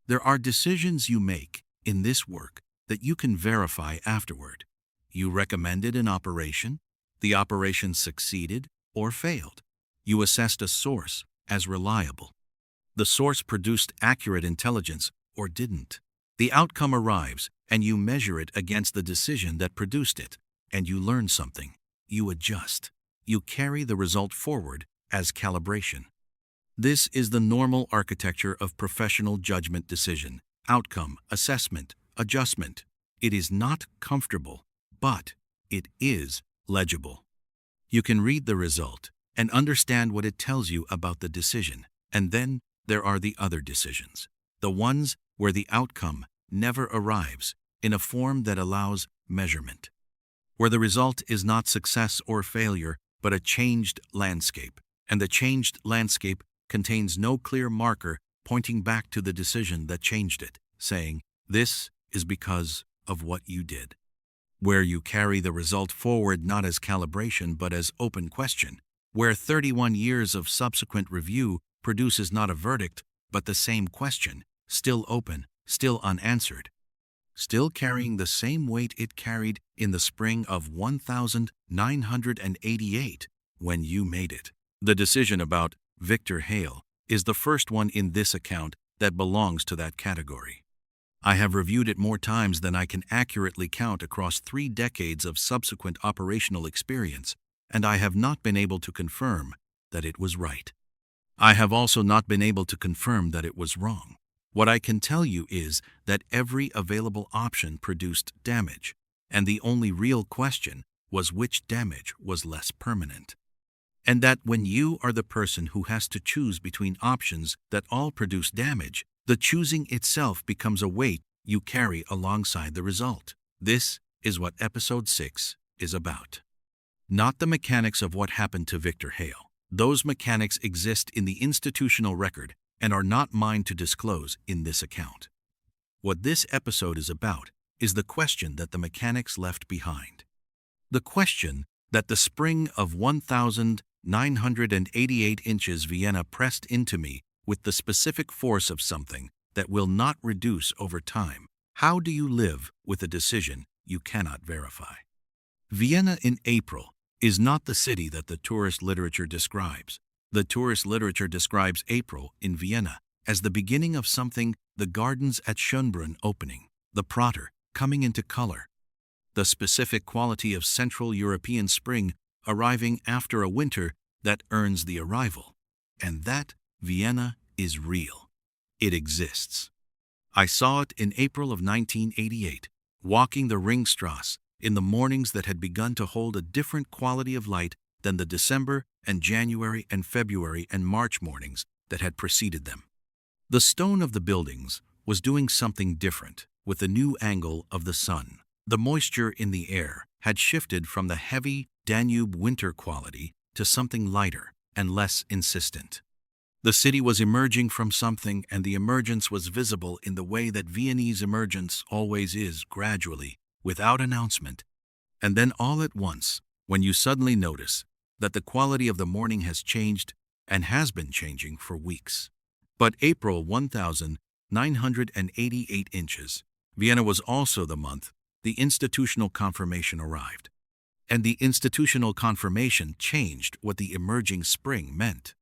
There are decisions you make in this work that you can verify afterward. You recommended an operation, the operation succeeded or failed. You assessed a source as reliable. The source produced accurate intelligence or didn't. The outcome arrives, and you measure it against the decision that produced it, and you learn something. You adjust. You carry the result forward as calibration. This is the normal architecture of professional judgment decision: outcome, assessment, adjustment. It is not comfortable, but it is legible. You can read the result and understand what it tells you about the decision, and then there are the other decisions, the ones where the outcome never arrives in a form that allows measurement, where the result is not success or failure, but a changed landscape, and the changed landscape contains no clear marker pointing back to the decision that changed it, saying, "This is because of what you did." Where you carry the result forward not as calibration but as open question, where 31 years of subsequent review produces not a verdict but the same question, still open, still unanswered, still carrying the same weight it carried in the spring of 1988 when you made it. The decision about Victor Hale is the first one in this account that belongs to that category. I have reviewed it more times than I can accurately count across 3 decades of subsequent operational experience, and I have not been able to confirm that it was right. I have also not been able to confirm that it was wrong. What I can tell you is that every available option produced damage, and the only real question was which damage was less permanent. And that when you are the person who has to choose between options that all produce damage, the choosing itself becomes a weight you carry alongside the result. This is what Episode 6 is about. Not the mechanics of what happened to Victor Hale. Those mechanics exist in the institutional record and are not mine to disclose in this account. What this episode is about is the question that the mechanics left behind. The question that the spring of 1988 inches Vienna pressed into me with the specific force of something that will not reduce over time. How do you live with a decision you cannot verify? Vienna in April is not the city that the tourist literature describes. The tourist literature describes April in Vienna as the beginning of something, the gardens at Schönbrunn opening, the Prater coming into color, the specific quality of Central European spring arriving after a winter that earns the arrival, and that Vienna is real. It exists. I saw it in April of 1988, walking the Ringstrasse in the mornings that had begun to hold a different quality of light than the December and January and February and March mornings that had preceded them. The stone of the buildings was doing something different with the new angle of the sun. The moisture in the air had shifted from the heavy Danube winter quality to something lighter and less insistent. The city was emerging from something, and the emergence was visible in the way that Viennese emergence always is, gradually, without announcement. And then all at once, when you suddenly notice that the quality of the morning has changed and has been changing for weeks. But April 1988 inches, Vienna was also the month the institutional confirmation arrived. And the institutional confirmation changed what the emerging spring meant.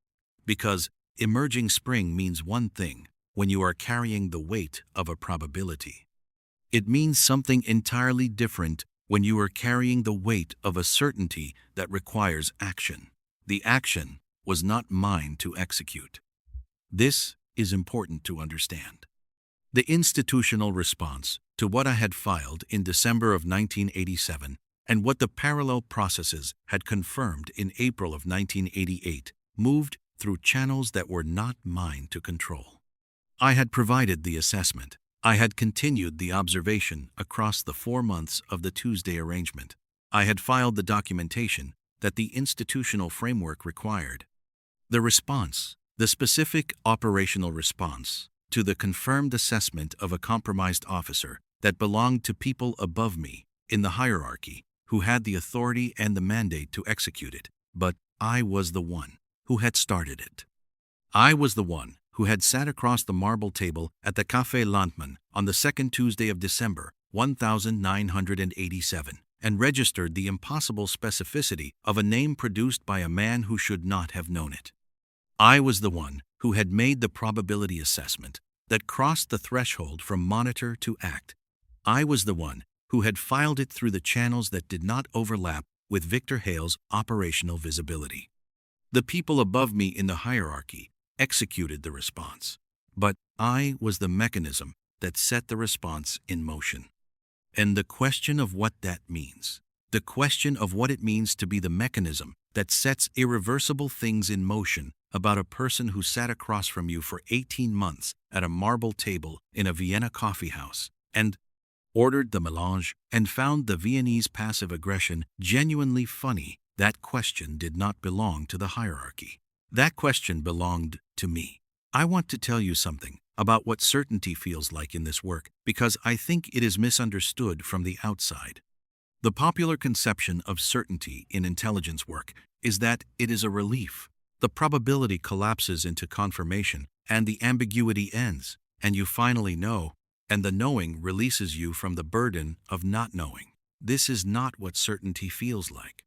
Because emerging spring means one thing when you are carrying the weight of a probability. It means something entirely different when you are carrying the weight of a certainty that requires action. The action was not mine to execute. This is important to understand. The institutional response to what I had filed in December of 1987 and what the parallel processes had confirmed in April of 1988 moved through channels that were not mine to control. I had provided the assessment. I had continued the observation across the 4 months of the Tuesday arrangement. I had filed the documentation that the institutional framework required. The response, the specific operational response to the confirmed assessment of a compromised officer that belonged to people above me in the hierarchy who had the authority and the mandate to execute it, but I was the one who had started it. I was the one who had sat across the marble table at the Café Landmann on the second Tuesday of December, 1987, and registered the impossible specificity of a name produced by a man who should not have known it. I was the one who had made the probability assessment that crossed the threshold from monitor to act. I was the one who had filed it through the channels that did not overlap with Victor Hale's operational visibility. The people above me in the hierarchy executed the response, but I was the mechanism that set the response in motion. And the question of what that means, the question of what it means to be the mechanism that sets irreversible things in motion about a person who sat across from you for 18 months at a marble table in a Vienna coffee house and ordered the melange and found the Viennese passive aggression genuinely funny, that question did not belong to the hierarchy. That question belonged to me. I want to tell you something about what certainty feels like in this work because I think it is misunderstood from the outside. The popular conception of certainty in intelligence work is that it is a relief. The probability collapses into confirmation and the ambiguity ends, and you finally know, and the knowing releases you from the burden of not knowing. This is not what certainty feels like.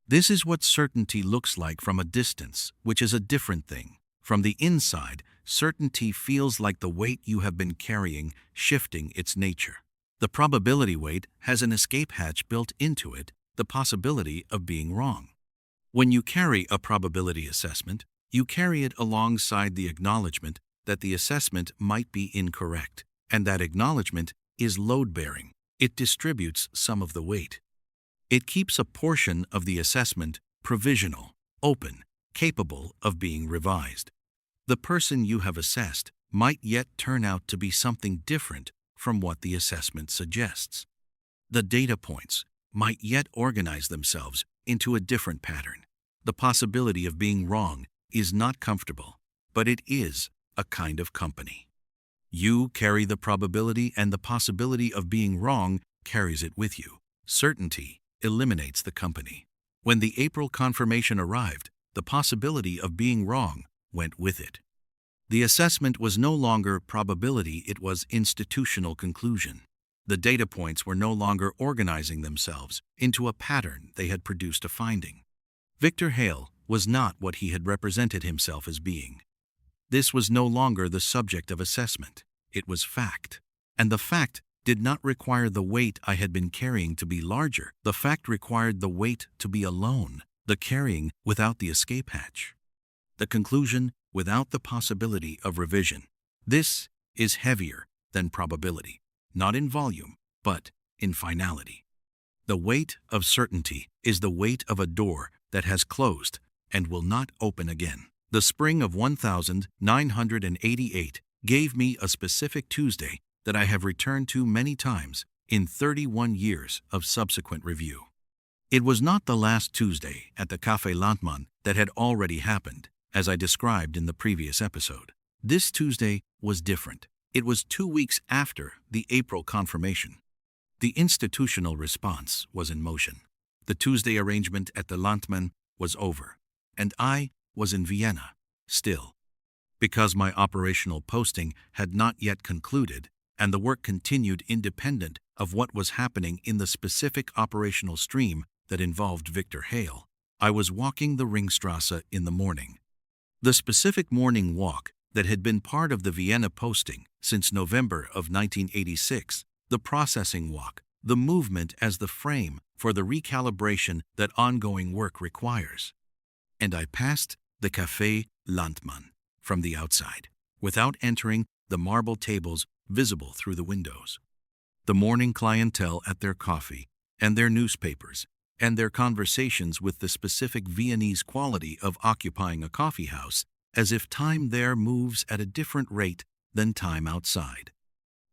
This is what certainty looks like from a distance, which is a different thing. From the inside, certainty feels like the weight you have been carrying shifting its nature. The probability weight has an escape hatch built into it, the possibility of being wrong. When you carry a probability assessment, you carry it alongside the acknowledgement that the assessment might be incorrect, and that acknowledgement is load-bearing. It distributes some of the weight. It keeps a portion of the assessment provisional, open, capable of being revised. The person you have assessed might yet turn out to be something different from what the assessment suggests. The data points might yet organize themselves into a different pattern. The possibility of being wrong is not comfortable, but it is a kind of company. You carry the probability and the possibility of being wrong carries it with you. Certainty eliminates the company. When the April confirmation arrived, the possibility of being wrong went with it. The assessment was no longer probability, it was institutional conclusion. The data points were no longer organizing themselves into a pattern, they had produced a finding. Victor Hale was not what he had represented himself as being. This was no longer the subject of assessment, it was fact. And the fact did not require the weight I had been carrying to be larger. The fact required the weight to be alone, the carrying without the escape hatch, the conclusion without the possibility of revision. This is heavier than probability, not in volume, but in finality. The weight of certainty is the weight of a door that has closed and will not open again. The spring of 1988 gave me a specific Tuesday that I have returned to many times in 31 years of subsequent review. It was not the last Tuesday at the Café Landmann that had already happened, as I described in the previous episode. This Tuesday was different. It was 2 weeks after the April confirmation. The institutional response was in motion. The Tuesday arrangement at the Landmann was over, and I was in Vienna, still. Because my operational posting had not yet concluded, and the work continued independent of what was happening in the specific operational stream that involved Victor Hale, I was walking the Ringstrasse in the morning. The specific morning walk that had been part of the Vienna posting since November of 1986, the processing walk, the movement as the frame for the recalibration that ongoing work requires. And I passed the Café Landmann from the outside, without entering the marble tables visible through the windows. The morning clientele at their coffee and their newspapers and their conversations with the specific Viennese quality of occupying a coffee house, as if time there moves at a different rate than time outside.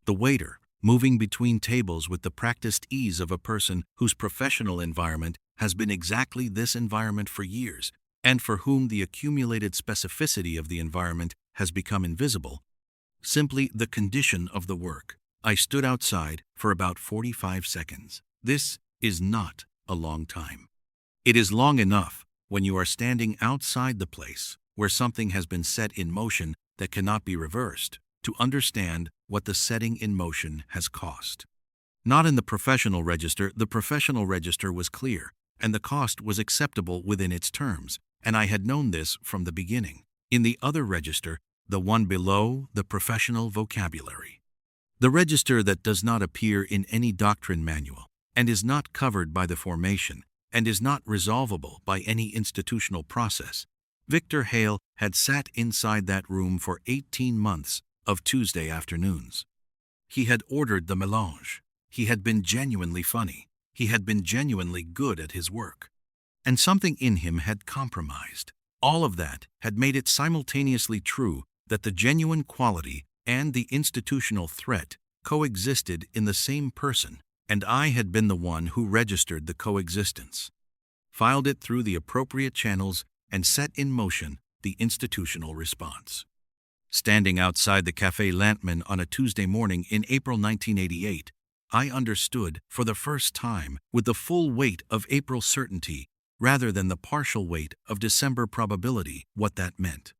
The waiter, moving between tables with the practiced ease of a person whose professional environment has been exactly this environment for years, and for whom the accumulated specificity of the environment has become invisible, simply the condition of the work. I stood outside for about 45 seconds. This is not a long time. It is long enough when you are standing outside the place where something has been set in motion that cannot be reversed, to understand what the setting in motion has cost. Not in the professional register was clear, and the cost was acceptable within its terms, and I had known this from the beginning. In the other register, the one below, the professional vocabulary. The register that does not appear in any doctrine manual, and is not covered by the formation, and is not resolvable by any institutional process. Victor Hale had sat inside that room for 18 months of Tuesday afternoons. He had ordered the mélange. He had been genuinely funny. He had been genuinely good at his work. And something in him had compromised. All of that had made it simultaneously true that the genuine quality and the institutional threat coexisted in the same person, and I had been the one who registered the coexistence, filed it through the appropriate channels, and set in motion the institutional response. Standing outside the Café Lantman on a Tuesday morning in April 1988, I understood for the first time with the full weight of April certainty rather than the partial weight of December probability what that meant.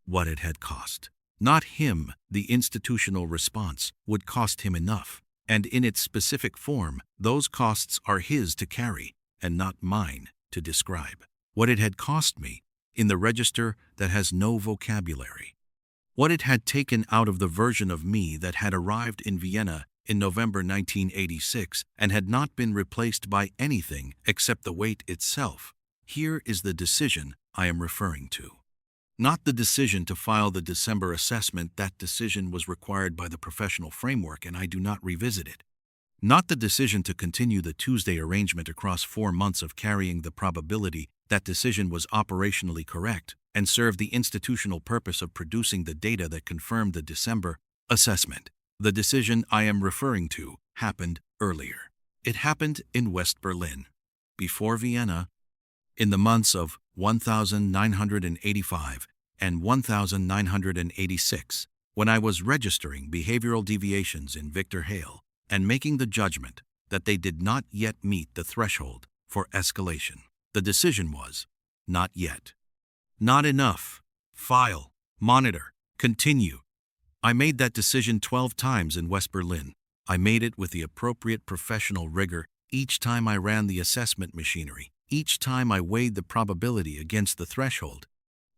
What it had cost. Not him, the institutional response would cost him enough, and in its specific form, those costs are his to carry, and not mine to describe. What it had cost me, in the register that has no vocabulary. What it had taken out of the version of me that had arrived in Vienna in November 1986 and had not been replaced by anything except the weight itself. Here is the decision I am referring to. Not the decision to file the December assessment. That decision was required by the professional framework, and I do not revisit it. Not the decision to continue the Tuesday arrangement across 4 months of carrying the probability. That decision was operationally correct and served the institutional purpose of producing the data that confirmed the December assessment. The decision I am referring to happened earlier. It happened in West Berlin, before Vienna, in the months of 1985 and 1986, when I was registering behavioral deviations in Victor Hale and making the judgment that they did not yet meet the threshold for escalation. The decision was, not yet. Not enough. File, monitor, continue. I made that decision 12 times in West Berlin. I made it with the appropriate professional rigor each time I ran the assessment machinery. Each time I weighed the probability against the threshold.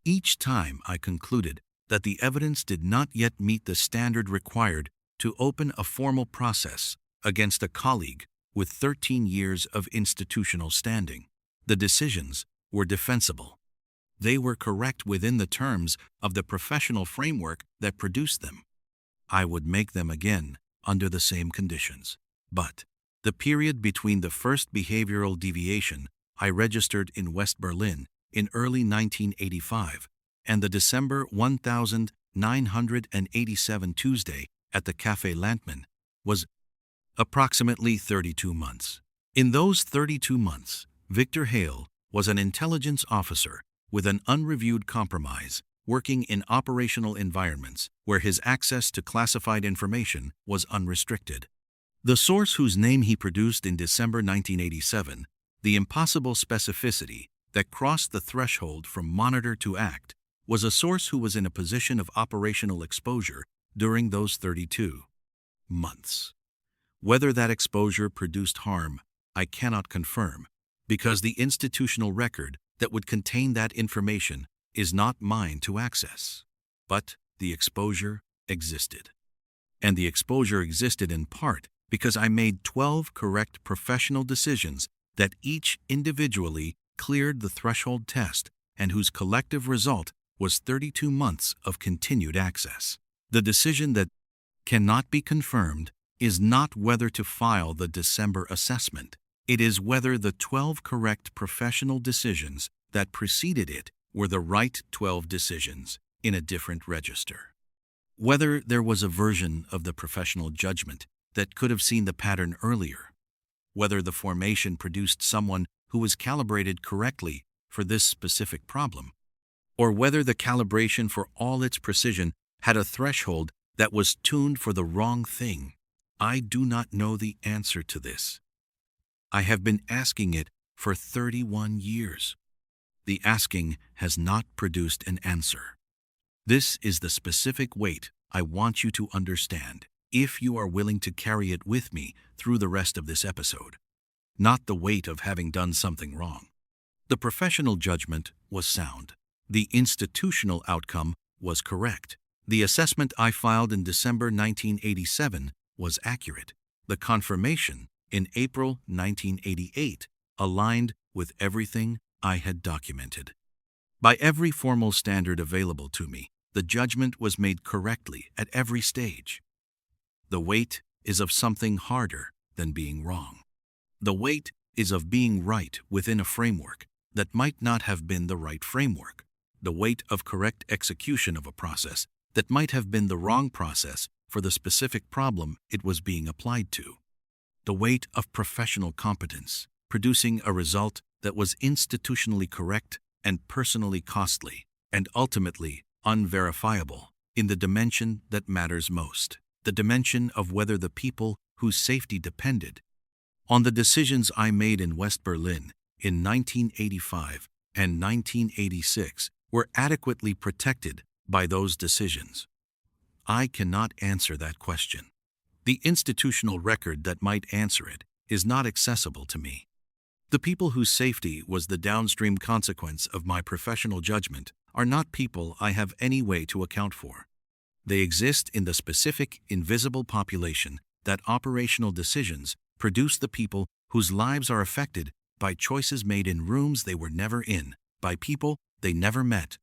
Each time I concluded that the evidence did not yet meet the standard required to open a formal process against a colleague with 13 years of institutional standing. The decisions were defensible. They were correct within the terms of the professional framework that produced them. I would make them again under the same conditions. But the period between the first behavioral deviation I registered in West Berlin in early 1985 and the December 1987 Tuesday at the Café Lantman was approximately 32 months. In those 32 months, Victor Hale was an intelligence officer with an unreviewed compromise, working in operational environments where his access to classified information was unrestricted. The source whose name he produced in December 1987, the impossible specificity that crossed the threshold from monitor to act, was a source who was in a position of operational exposure during those 32 months. Whether that exposure produced harm, I cannot confirm, because the institutional record that would contain that information is not mine to access. But the exposure existed. And the exposure existed in part because I made 12 correct professional decisions that each individually cleared the threshold test and whose collective result was 32 months of continued access. The decision that cannot be confirmed is not whether to file the December assessment. It is whether the 12 correct professional decisions that preceded it were the right 12 decisions in a different register. Whether there was a version of the professional judgment that could have seen the pattern earlier. Whether the formation produced someone who was calibrated correctly for this specific problem. Or whether the calibration for all its precision had a threshold that was tuned for the wrong thing. I do not know the answer to this. I have been asking it for 31 years. The asking has not produced an answer. This is the specific weight I want you to understand, if you are willing to carry it with me through the rest of this episode. Not the weight of having done something wrong. The professional judgment was sound. The institutional outcome was correct. The assessment I filed in December 1987 was accurate. The confirmation in April 1988 aligned with everything I had documented. By every formal standard available to me, the judgment was made correctly at every stage. The weight is of something harder than being wrong. The weight is of being right within a framework that might not have been the right framework. The weight of correct execution of a process that might have been the wrong process for the specific problem it was being applied to. The weight of professional competence, producing a result that was institutionally correct and personally costly, and ultimately unverifiable, in the dimension that matters most, the dimension of whether the people whose safety depended on the decisions I made in West Berlin in 1985 and 1986 were adequately protected by those decisions. I cannot answer that question. The institutional record that might answer it is not accessible to me. The people whose safety was the downstream consequence of my professional judgment are not people I have any way to account for. They exist in the specific, invisible population that operational decisions produce the people whose lives are affected by choices made in rooms they were never in, by people they never met,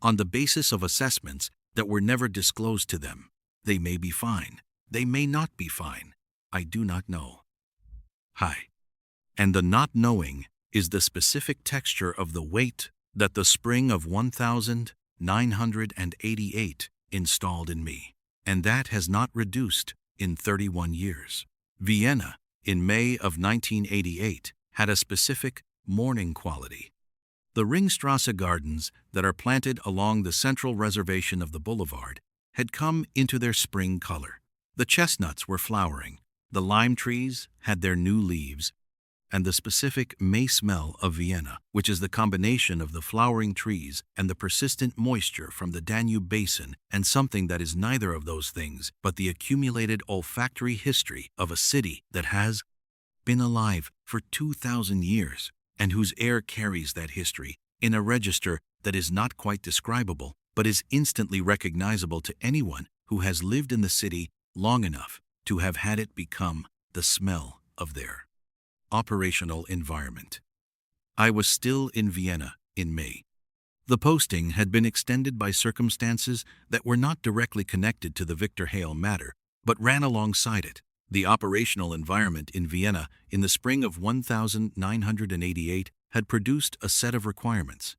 on the basis of assessments that were never disclosed to them. They may be fine. They may not be fine. I do not know. Hi. And the not knowing is the specific texture of the weight that the spring of 1988 installed in me, and that has not reduced in 31 years. Vienna, in May of 1988, had a specific morning quality. The Ringstrasse gardens that are planted along the central reservation of the boulevard had come into their spring color. The chestnuts were flowering, the lime trees had their new leaves, and the specific May smell of Vienna, which is the combination of the flowering trees and the persistent moisture from the Danube basin, and something that is neither of those things, but the accumulated olfactory history of a city that has been alive for 2,000 years, and whose air carries that history in a register that is not quite describable, but is instantly recognizable to anyone who has lived in the city long enough to have had it become the smell of their operational environment. I was still in Vienna in May. The posting had been extended by circumstances that were not directly connected to the Victor Hale matter, but ran alongside it. The operational environment in Vienna in the spring of 1988 had produced a set of requirements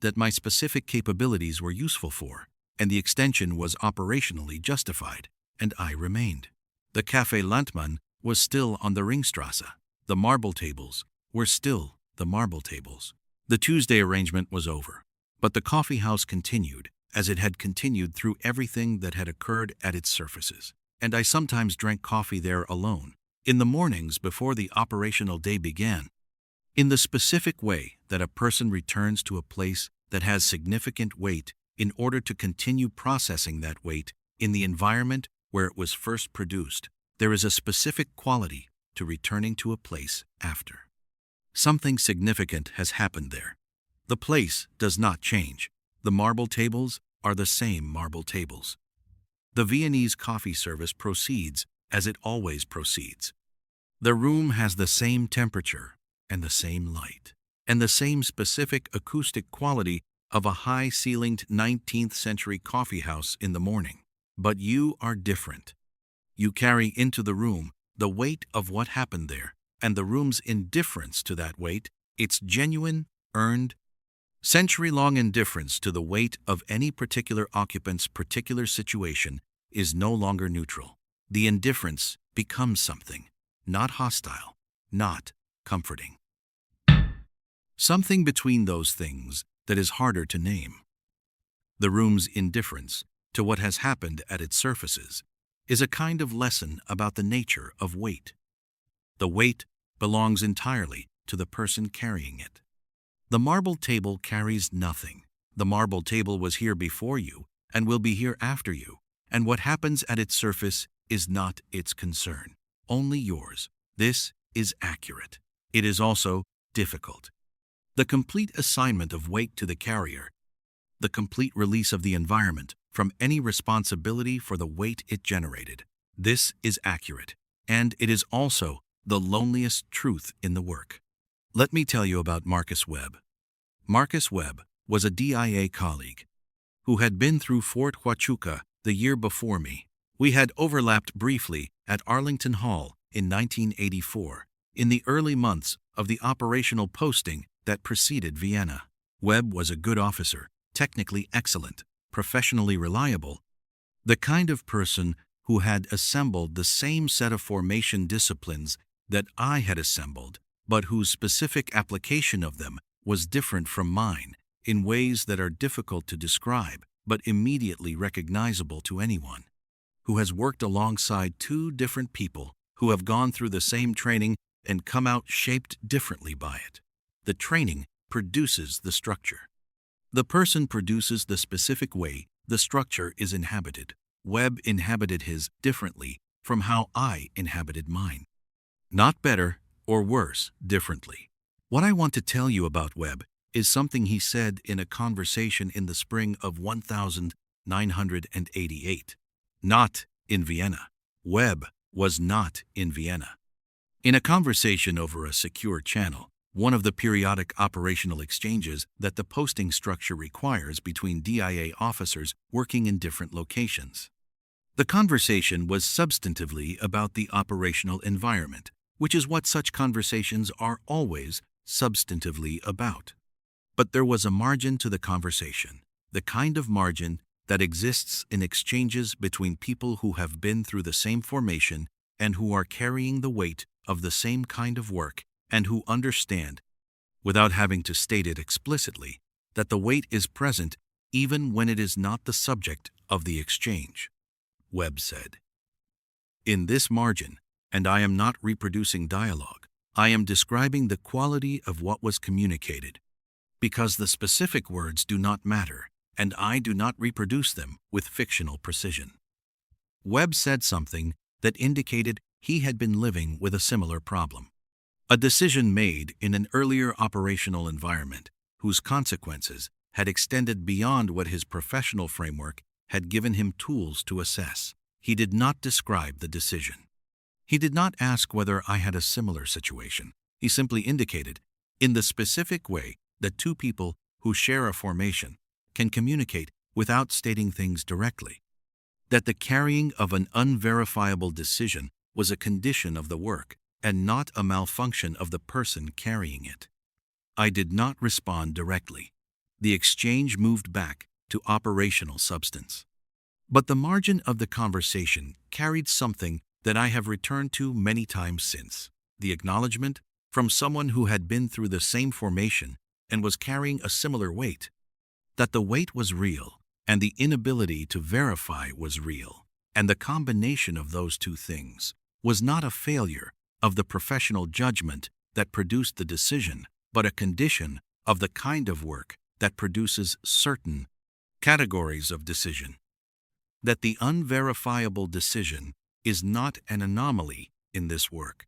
that my specific capabilities were useful for, and the extension was operationally justified, and I remained. The Café Landmann was still on the Ringstrasse. The marble tables were still the marble tables. The Tuesday arrangement was over, but the coffee house continued, as it had continued through everything that had occurred at its surfaces, and I sometimes drank coffee there alone, in the mornings before the operational day began, in the specific way that a person returns to a place that has significant weight in order to continue processing that weight in the environment where it was first produced. There is a specific quality to returning to a place after. Something significant has happened there. The place does not change. The marble tables are the same marble tables. The Viennese coffee service proceeds as it always proceeds. The room has the same temperature and the same light, and the same specific acoustic quality of a high-ceilinged 19th century coffee house in the morning. But you are different. You carry into the room the weight of what happened there, and the room's indifference to that weight, its genuine, earned, century-long indifference to the weight of any particular occupant's particular situation is no longer neutral. The indifference becomes something, not hostile, not comforting. Something between those things that is harder to name. The room's indifference to what has happened at its surfaces is a kind of lesson about the nature of weight. The weight belongs entirely to the person carrying it. The marble table carries nothing. The marble table was here before you, and will be here after you, and what happens at its surface is not its concern, only yours. This is accurate. It is also difficult. The complete assignment of weight to the carrier, the complete release of the environment from any responsibility for the weight it generated. This is accurate, and it is also the loneliest truth in the work. Let me tell you about Marcus Webb. Marcus Webb was a DIA colleague who had been through Fort Huachuca the year before me. We had overlapped briefly at Arlington Hall in 1984, in the early months of the operational posting that preceded Vienna. Webb was a good officer, technically excellent, professionally reliable, the kind of person who had assembled the same set of formation disciplines that I had assembled, but whose specific application of them was different from mine in ways that are difficult to describe but immediately recognizable to anyone who has worked alongside two different people who have gone through the same training and come out shaped differently by it. The training produces the structure. The person produces the specific way the structure is inhabited. Webb inhabited his differently from how I inhabited mine. Not better or worse, differently. What I want to tell you about Webb is something he said in a conversation in the spring of 1988. Not in Vienna. Webb was not in Vienna. In a conversation over a secure channel, one of the periodic operational exchanges that the posting structure requires between DIA officers working in different locations. The conversation was substantively about the operational environment, which is what such conversations are always substantively about. But there was a margin to the conversation, the kind of margin that exists in exchanges between people who have been through the same formation and who are carrying the weight of the same kind of work and who understand, without having to state it explicitly, that the weight is present even when it is not the subject of the exchange. Webb said, "In this margin, and I am not reproducing dialogue, I am describing the quality of what was communicated, because the specific words do not matter, and I do not reproduce them with fictional precision." Webb said something that indicated he had been living with a similar problem. A decision made in an earlier operational environment whose consequences had extended beyond what his professional framework had given him tools to assess. He did not describe the decision. He did not ask whether I had a similar situation. He simply indicated, in the specific way that two people who share a formation can communicate without stating things directly, that the carrying of an unverifiable decision was a condition of the work and not a malfunction of the person carrying it. I did not respond directly. The exchange moved back to operational substance. But the margin of the conversation carried something that I have returned to many times since, the acknowledgement from someone who had been through the same formation and was carrying a similar weight, that the weight was real and the inability to verify was real, and the combination of those two things was not a failure of the professional judgment that produced the decision, but a condition of the kind of work that produces certain categories of decision. That the unverifiable decision is not an anomaly in this work.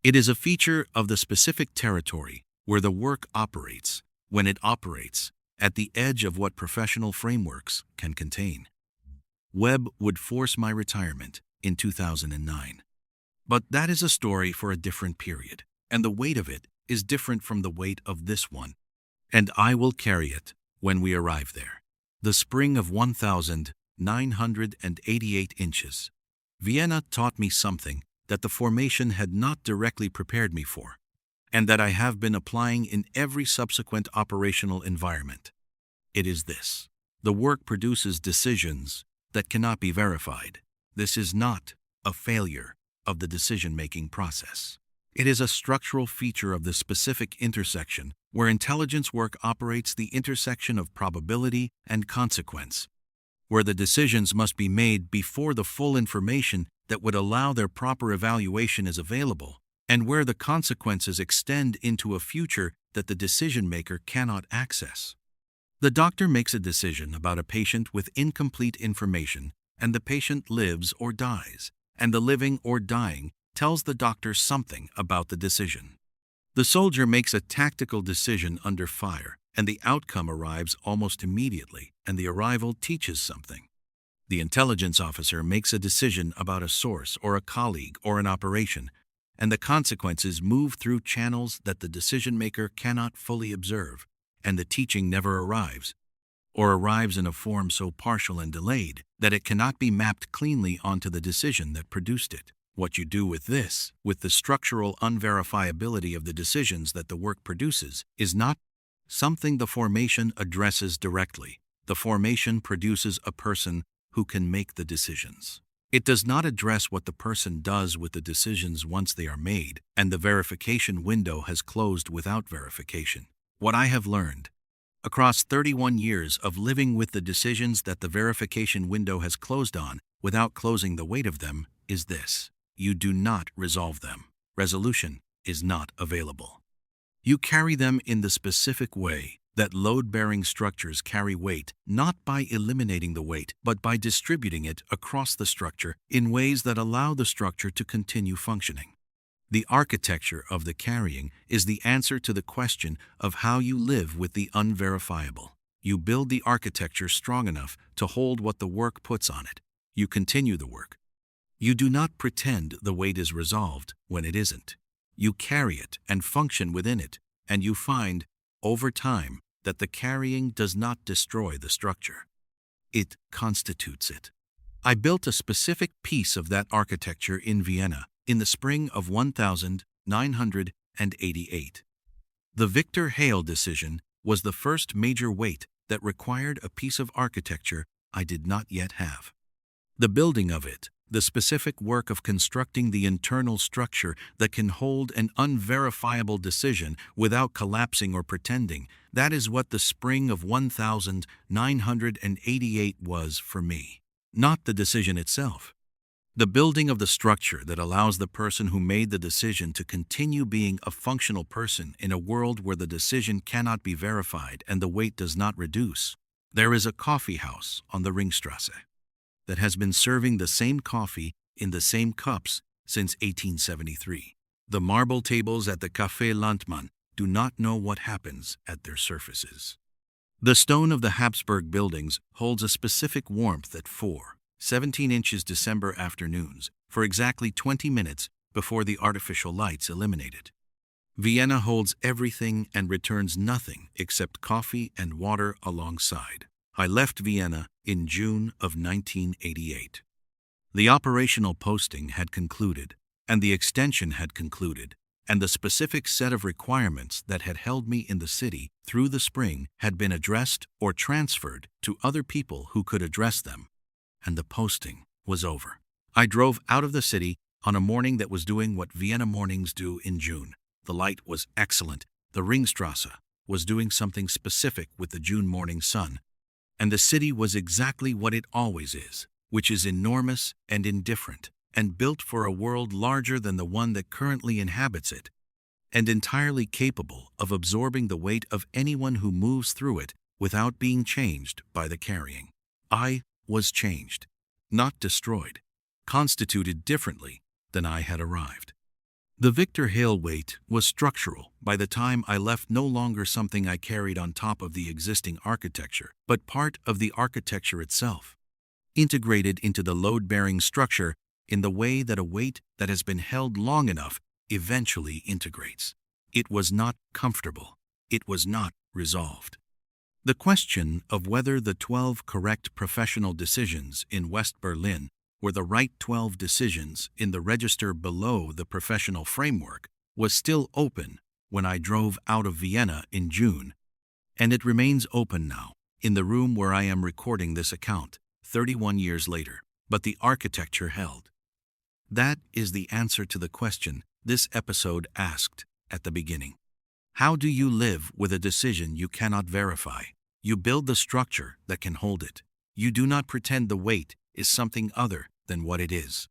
It is a feature of the specific territory where the work operates, when it operates at the edge of what professional frameworks can contain. Webb would force my retirement in 2009. But that is a story for a different period, and the weight of it is different from the weight of this one, and I will carry it when we arrive there. The spring of 1988 inches. Vienna taught me something that the formation had not directly prepared me for, and that I have been applying in every subsequent operational environment. It is this: the work produces decisions that cannot be verified. This is not a failure of the decision-making process. It is a structural feature of the specific intersection where intelligence work operates, the intersection of probability and consequence, where the decisions must be made before the full information that would allow their proper evaluation is available, and where the consequences extend into a future that the decision-maker cannot access. The doctor makes a decision about a patient with incomplete information, and the patient lives or dies, and the living or dying tells the doctor something about the decision. The soldier makes a tactical decision under fire, and the outcome arrives almost immediately, and the arrival teaches something. The intelligence officer makes a decision about a source or a colleague or an operation, and the consequences move through channels that the decision maker cannot fully observe, and the teaching never arrives, or arrives in a form so partial and delayed that it cannot be mapped cleanly onto the decision that produced it. What you do with this, with the structural unverifiability of the decisions that the work produces, is not something the formation addresses directly. The formation produces a person who can make the decisions. It does not address what the person does with the decisions once they are made, and the verification window has closed without verification. What I have learned across 31 years of living with the decisions that the verification window has closed on without closing the weight of them is this: you do not resolve them. Resolution is not available. You carry them in the specific way that load-bearing structures carry weight, not by eliminating the weight, but by distributing it across the structure in ways that allow the structure to continue functioning. The architecture of the carrying is the answer to the question of how you live with the unverifiable. You build the architecture strong enough to hold what the work puts on it. You continue the work. You do not pretend the weight is resolved when it isn't. You carry it and function within it, and you find, over time, that the carrying does not destroy the structure. It constitutes it. I built a specific piece of that architecture in Vienna in the spring of 1988. The Victor Hale decision was the first major weight that required a piece of architecture I did not yet have. The building of it, the specific work of constructing the internal structure that can hold an unverifiable decision without collapsing or pretending, that is what the spring of 1988 was for me. Not the decision itself. The building of the structure that allows the person who made the decision to continue being a functional person in a world where the decision cannot be verified and the weight does not reduce. There is a coffee house on the Ringstrasse that has been serving the same coffee in the same cups since 1873. The marble tables at the Café Landmann do not know what happens at their surfaces. The stone of the Habsburg buildings holds a specific warmth at 4:17 inches December afternoons for exactly 20 minutes before the artificial lights eliminate it. Vienna holds everything and returns nothing except coffee and water alongside. I left Vienna in June of 1988. The operational posting had concluded, and the extension had concluded, and the specific set of requirements that had held me in the city through the spring had been addressed or transferred to other people who could address them, and the posting was over. I drove out of the city on a morning that was doing what Vienna mornings do in June. The light was excellent. The Ringstrasse was doing something specific with the June morning sun, and the city was exactly what it always is, which is enormous and indifferent, and built for a world larger than the one that currently inhabits it, and entirely capable of absorbing the weight of anyone who moves through it without being changed by the carrying. I was changed, not destroyed, constituted differently than I had arrived. The Victor Hale weight was structural by the time I left, no longer something I carried on top of the existing architecture, but part of the architecture itself, integrated into the load-bearing structure in the way that a weight that has been held long enough eventually integrates. It was not comfortable. It was not resolved. The question of whether the 12 correct professional decisions in West Berlin were the right 12 decisions in the register below the professional framework was still open when I drove out of Vienna in June, and it remains open now, in the room where I am recording this account, 31 years later, but the architecture held. That is the answer to the question this episode asked at the beginning. How do you live with a decision you cannot verify? You build the structure that can hold it. You do not pretend the weight is something other than what it is.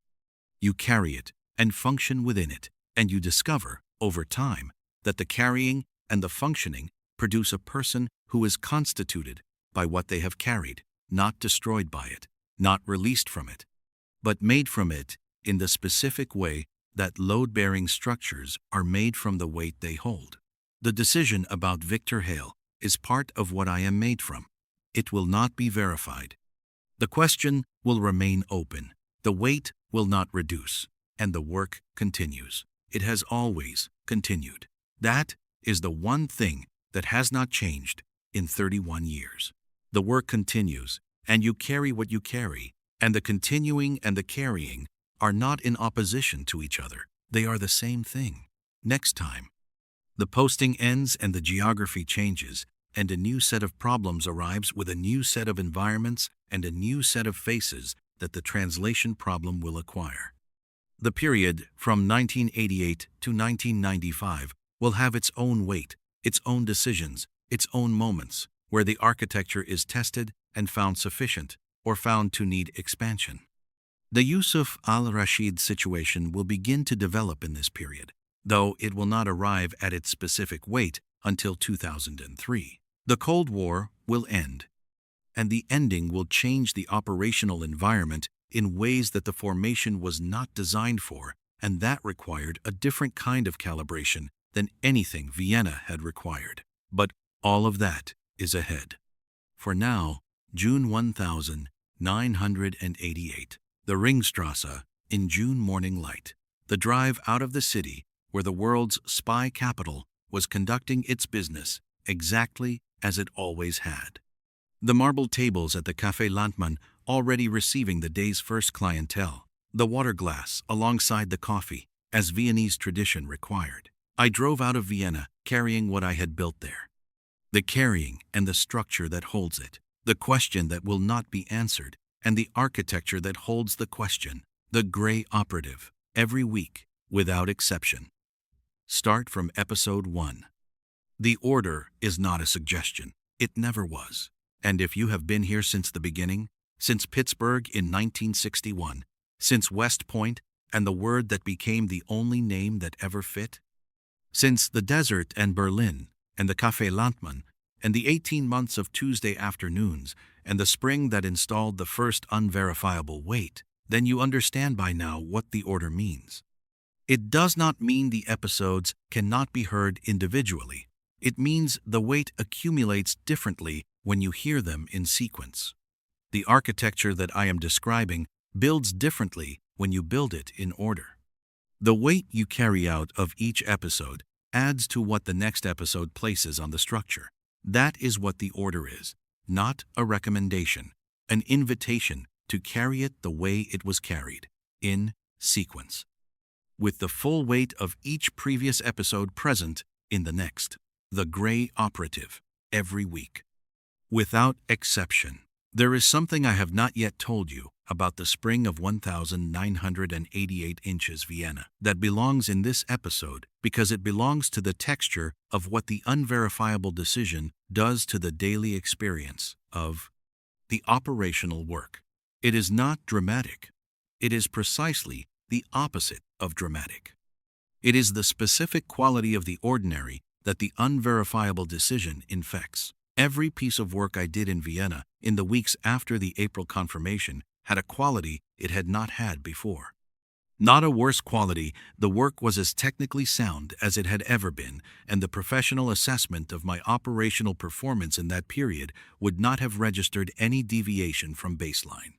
You carry it and function within it, and you discover, over time, that the carrying and the functioning produce a person who is constituted by what they have carried, not destroyed by it, not released from it, but made from it in the specific way that load-bearing structures are made from the weight they hold. The decision about Victor Hale is part of what I am made from. It will not be verified. The question will remain open. The weight will not reduce, and the work continues. It has always continued. That is the one thing that has not changed in 31 years. The work continues, and you carry what you carry, and the continuing and the carrying are not in opposition to each other. They are the same thing. Next time, the posting ends and the geography changes, and a new set of problems arrives with a new set of environments and a new set of faces that the translation problem will acquire. The period from 1988 to 1995 will have its own weight, its own decisions, its own moments, where the architecture is tested and found sufficient, or found to need expansion. The Yusuf al-Rashid situation will begin to develop in this period, though it will not arrive at its specific weight until 2003. The Cold War will end, and the ending will change the operational environment in ways that the formation was not designed for, and that required a different kind of calibration than anything Vienna had required. But all of that is ahead. For now, June 1988, the Ringstrasse, in June morning light. The drive out of the city, where the world's spy capital was conducting its business exactly as it always had. The marble tables at the Café Landmann already receiving the day's first clientele. The water glass alongside the coffee, as Viennese tradition required. I drove out of Vienna carrying what I had built there. The carrying and the structure that holds it. The question that will not be answered, and the architecture that holds the question. The gray operative, every week, without exception. Start from episode 1. The order is not a suggestion. It never was. And if you have been here since the beginning, since Pittsburgh in 1961, since West Point and the word that became the only name that ever fit, since the desert and Berlin and the Café Landmann and the 18 months of Tuesday afternoons and the spring that installed the first unverifiable weight, then you understand by now what the order means. It does not mean the episodes cannot be heard individually. It means the weight accumulates differently when you hear them in sequence. The architecture that I am describing builds differently when you build it in order. The weight you carry out of each episode adds to what the next episode places on the structure. That is what the order is, not a recommendation, an invitation to carry it the way it was carried, in sequence, with the full weight of each previous episode present in the next. The gray operative, every week. Without exception. There is something I have not yet told you about the spring of 1988 inches Vienna that belongs in this episode because it belongs to the texture of what the unverifiable decision does to the daily experience of the operational work. It is not dramatic. It is precisely the opposite of dramatic. It is the specific quality of the ordinary that the unverifiable decision infects. Every piece of work I did in Vienna in the weeks after the April confirmation had a quality it had not had before. Not a worse quality, the work was as technically sound as it had ever been, and the professional assessment of my operational performance in that period would not have registered any deviation from baseline.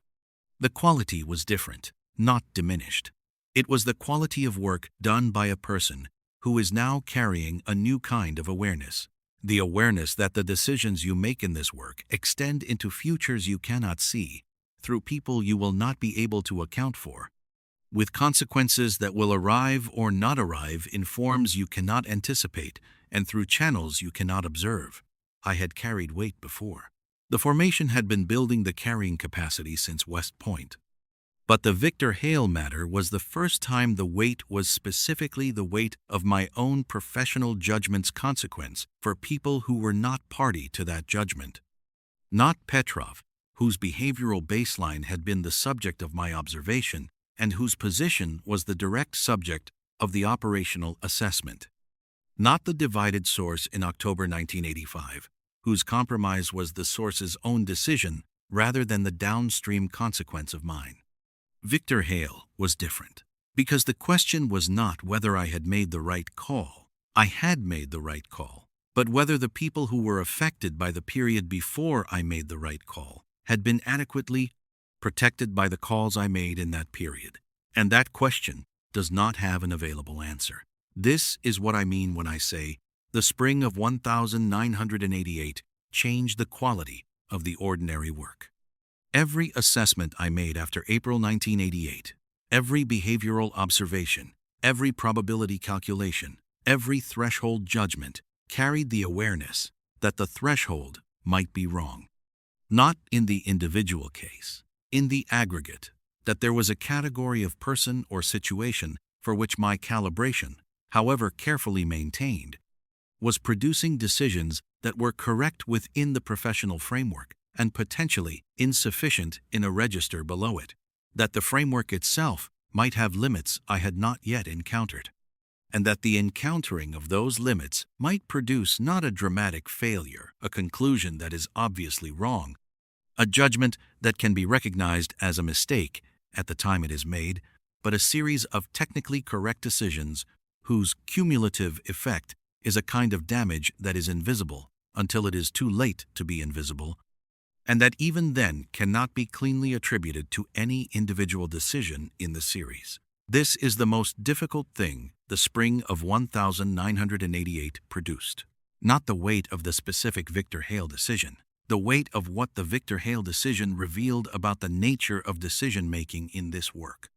The quality was different, not diminished. It was the quality of work done by a person who is now carrying a new kind of awareness. The awareness that the decisions you make in this work extend into futures you cannot see, through people you will not be able to account for, with consequences that will arrive or not arrive in forms you cannot anticipate and through channels you cannot observe. I had carried weight before. The formation had been building the carrying capacity since West Point. But the Victor Hale matter was the first time the weight was specifically the weight of my own professional judgment's consequence for people who were not party to that judgment. Not Petrov, whose behavioral baseline had been the subject of my observation and whose position was the direct subject of the operational assessment. not the divided source in October 1985, whose compromise was the source's own decision rather than the downstream consequence of mine. Victor Hale was different, because the question was not whether I had made the right call. I had made the right call, but whether the people who were affected by the period before I made the right call had been adequately protected by the calls I made in that period. And that question does not have an available answer. This is what I mean when I say the spring of 1988 changed the quality of the ordinary work. Every assessment I made after April 1988, every behavioral observation, every probability calculation, every threshold judgment carried the awareness that the threshold might be wrong. Not in the individual case, in the aggregate, that there was a category of person or situation for which my calibration, however carefully maintained, was producing decisions that were correct within the professional framework and potentially insufficient in a register below it, that the framework itself might have limits I had not yet encountered, and that the encountering of those limits might produce not a dramatic failure, a conclusion that is obviously wrong, a judgment that can be recognized as a mistake at the time it is made, but a series of technically correct decisions whose cumulative effect is a kind of damage that is invisible until it is too late to be invisible, and that even then cannot be cleanly attributed to any individual decision in the series. This is the most difficult thing the spring of 1988 produced. Not the weight of the specific Victor Hale decision, the weight of what the Victor Hale decision revealed about the nature of decision-making in this work.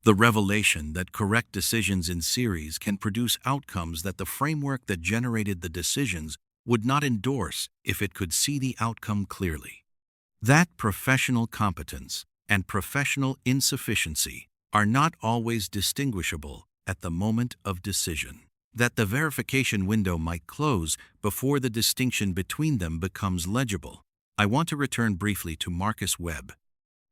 The revelation that correct decisions in series can produce outcomes that the framework that generated the decisions would not endorse if it could see the outcome clearly. That professional competence and professional insufficiency are not always distinguishable at the moment of decision. That the verification window might close before the distinction between them becomes legible. I want to return briefly to Marcus Webb,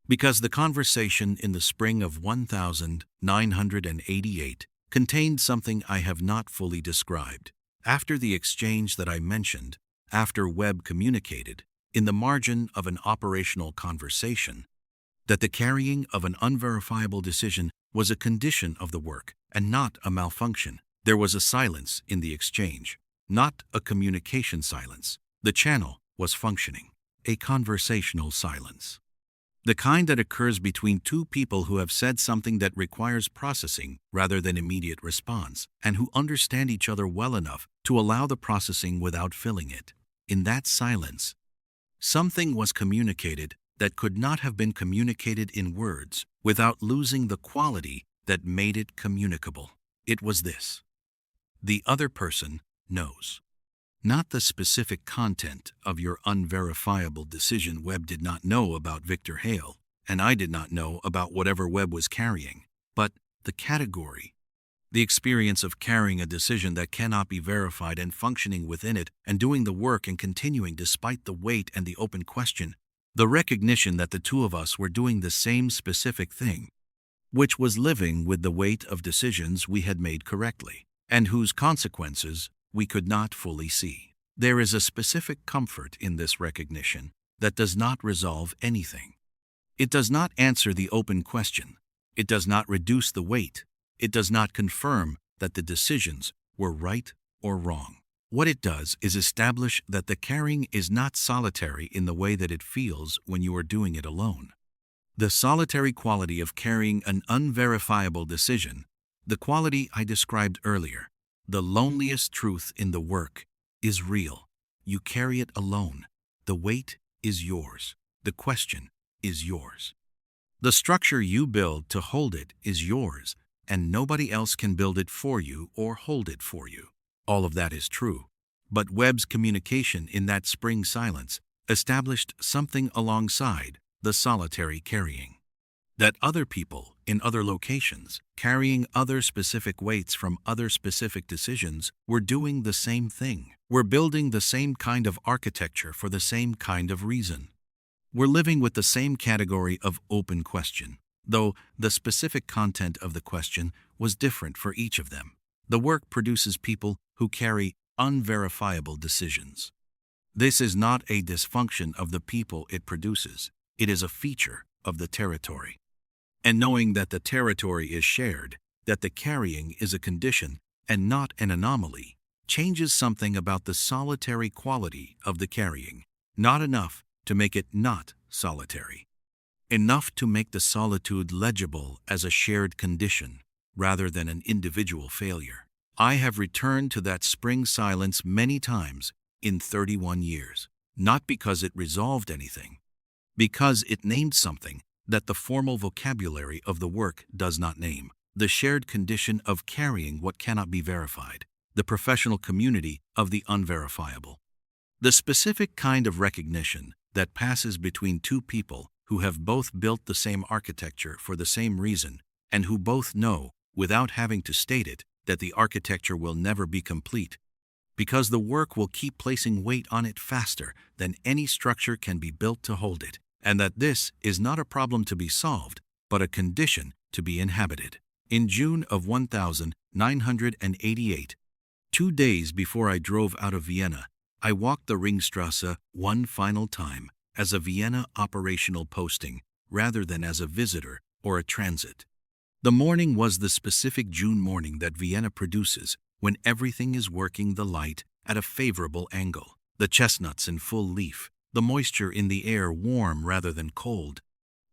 because the conversation in the spring of 1988 contained something I have not fully described. After the exchange that I mentioned, after Webb communicated, in the margin of an operational conversation, that the carrying of an unverifiable decision was a condition of the work and not a malfunction, there was a silence in the exchange, not a communication silence. The channel was functioning, a conversational silence. The kind that occurs between two people who have said something that requires processing rather than immediate response, and who understand each other well enough to allow the processing without filling it. In that silence, something was communicated that could not have been communicated in words without losing the quality that made it communicable. It was this: the other person knows. Not the specific content of your unverifiable decision Webb did not know about Victor Hale, and I did not know about whatever Webb was carrying, but the category. The experience of carrying a decision that cannot be verified and functioning within it and doing the work and continuing despite the weight and the open question. The recognition that the two of us were doing the same specific thing, which was living with the weight of decisions we had made correctly, and whose consequences we could not fully see. There is a specific comfort in this recognition that does not resolve anything. It does not answer the open question. It does not reduce the weight. It does not confirm that the decisions were right or wrong. What it does is establish that the carrying is not solitary in the way that it feels when you are doing it alone. The solitary quality of carrying an unverifiable decision, the quality I described earlier, the loneliest truth in the work, is real. You carry it alone. The weight is yours. The question is yours. The structure you build to hold it is yours, and nobody else can build it for you or hold it for you. All of that is true. But Webb's communication in that spring silence established something alongside the solitary carrying. That other people in other locations, carrying other specific weights from other specific decisions, were doing the same thing. We're building the same kind of architecture for the same kind of reason. We're living with the same category of open question, though the specific content of the question was different for each of them. The work produces people who carry unverifiable decisions. This is not a dysfunction of the people it produces. It is a feature of the territory. And knowing that the territory is shared, that the carrying is a condition and not an anomaly, changes something about the solitary quality of the carrying. Not enough to make it not solitary. Enough to make the solitude legible as a shared condition, rather than an individual failure. I have returned to that spring silence many times in 31 years, not because it resolved anything, because it named something that the formal vocabulary of the work does not name, the shared condition of carrying what cannot be verified, the professional community of the unverifiable. The specific kind of recognition that passes between two people who have both built the same architecture for the same reason, and who both know, without having to state it, that the architecture will never be complete, because the work will keep placing weight on it faster than any structure can be built to hold it, and that this is not a problem to be solved, but a condition to be inhabited. In June of 1988, 2 days before I drove out of Vienna, I walked the Ringstrasse one final time as a Vienna operational posting rather than as a visitor or a transit. The morning was the specific June morning that Vienna produces when everything is working the light at a favorable angle, the chestnuts in full leaf, the moisture in the air warm rather than cold,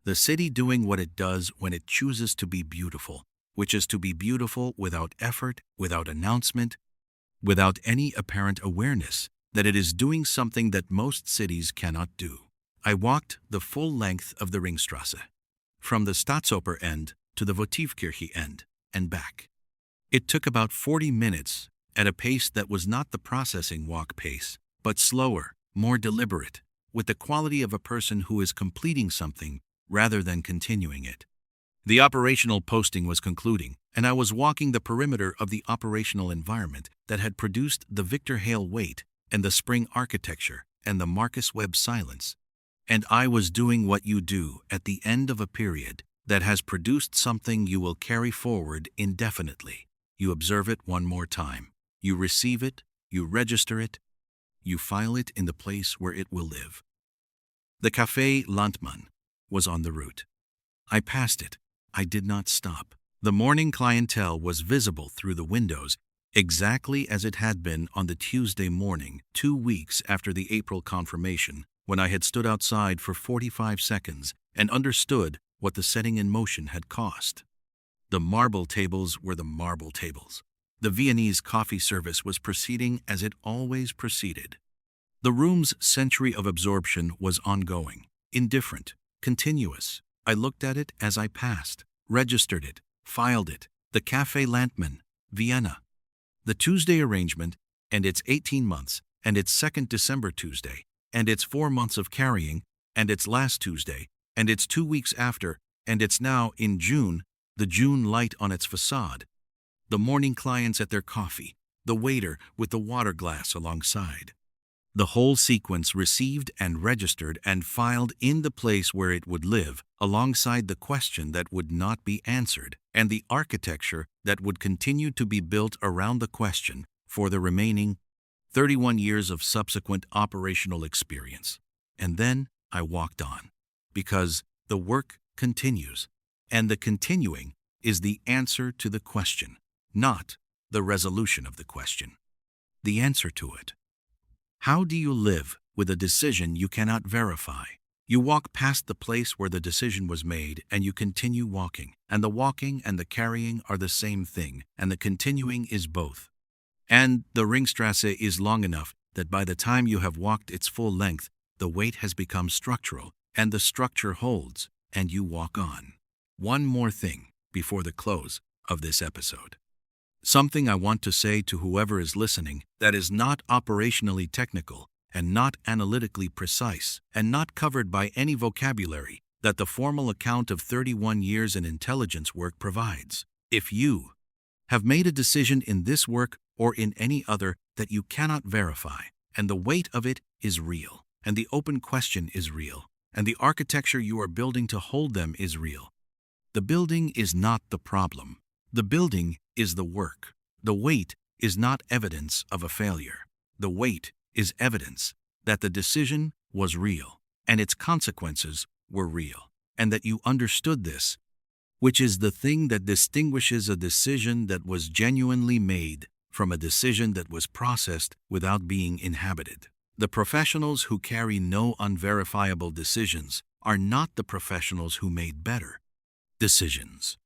the city doing what it does when it chooses to be beautiful, which is to be beautiful without effort, without announcement, without any apparent awareness that it is doing something that most cities cannot do. I walked the full length of the Ringstrasse, from the Staatsoper end to the Votivkirche end and back. It took about 40 minutes at a pace that was not the processing walk pace, but slower, more deliberate, with the quality of a person who is completing something rather than continuing it. The operational posting was concluding, and I was walking the perimeter of the operational environment that had produced the Victor Hale weight and the spring architecture and the Marcus Webb silence. And I was doing what you do at the end of a period that has produced something you will carry forward indefinitely. You observe it one more time. You receive it, you register it, you file it in the place where it will live. The Café Landmann was on the route. I passed it. I did not stop. The morning clientele was visible through the windows, exactly as it had been on the Tuesday morning, 2 weeks after the April confirmation, when I had stood outside for 45 seconds and understood what the setting in motion had cost. The marble tables were the marble tables. The Viennese coffee service was proceeding as it always proceeded. The room's century of absorption was ongoing, indifferent, continuous. I looked at it as I passed, registered it, filed it. The Café Landmann, Vienna. The Tuesday arrangement, and its 18 months, and its second December Tuesday, and its 4 months of carrying, and its last Tuesday, and its 2 weeks after, and its now, in June, the June light on its facade, the morning clients at their coffee, the waiter with the water glass alongside. The whole sequence received and registered and filed in the place where it would live, alongside the question that would not be answered, and the architecture that would continue to be built around the question for the remaining 31 years of subsequent operational experience. And then I walked on, because the work continues, and the continuing is the answer to the question, not the resolution of the question. The answer to it. How do you live with a decision you cannot verify? You walk past the place where the decision was made and you continue walking, and the walking and the carrying are the same thing, and the continuing is both. And the Ringstrasse is long enough that by the time you have walked its full length, the weight has become structural, and the structure holds, and you walk on. One more thing before the close of this episode. Something I want to say to whoever is listening that is not operationally technical and not analytically precise and not covered by any vocabulary that the formal account of 31 years in intelligence work provides. If you have made a decision in this work or in any other that you cannot verify, and the weight of it is real, and the open question is real, and the architecture you are building to hold them is real, the building is not the problem. The building is the work. The weight is not evidence of a failure. The weight is evidence that the decision was real and its consequences were real, and that you understood this, which is the thing that distinguishes a decision that was genuinely made from a decision that was processed without being inhabited. The professionals who carry no unverifiable decisions are not the professionals who made better decisions.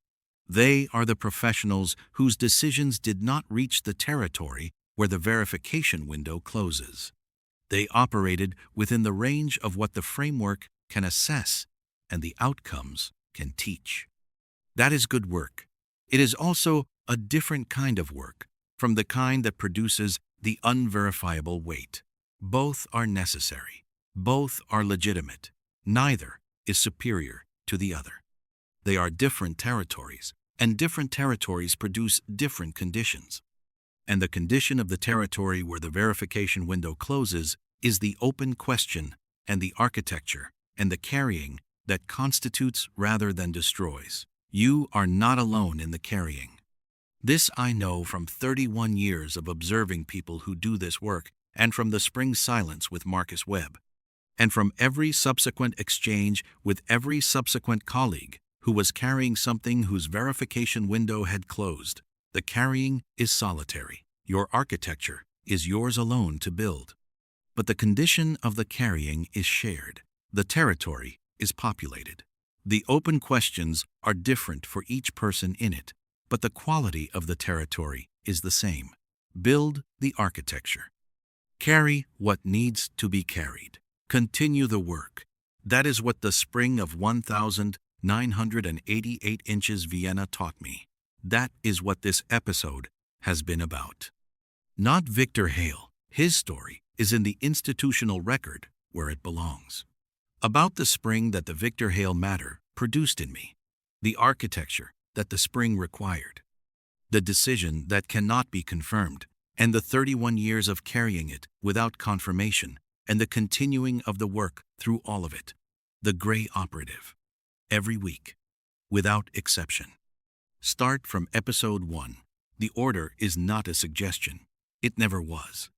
They are the professionals whose decisions did not reach the territory where the verification window closes. They operated within the range of what the framework can assess and the outcomes can teach. That is good work. It is also a different kind of work from the kind that produces the unverifiable weight. Both are necessary. Both are legitimate. Neither is superior to the other. They are different territories, and different territories produce different conditions. And the condition of the territory where the verification window closes is the open question and the architecture and the carrying that constitutes rather than destroys. You are not alone in the carrying. This I know from 31 years of observing people who do this work, and from the spring silence with Marcus Webb, and from every subsequent exchange with every subsequent colleague who was carrying something whose verification window had closed. The carrying is solitary. Your architecture is yours alone to build. But the condition of the carrying is shared. The territory is populated. The open questions are different for each person in it, but the quality of the territory is the same. Build the architecture. Carry what needs to be carried. Continue the work. That is what the spring of 1988 inches Vienna taught me. That is what this episode has been about. Not Victor Hale. His story is in the institutional record where it belongs. About the spring that the Victor Hale matter produced in me. The architecture that the spring required. The decision that cannot be confirmed, and the 31 years of carrying it without confirmation, and the continuing of the work through all of it. The gray operative. Every week, without exception. Start from episode 1. The order is not a suggestion. It never was.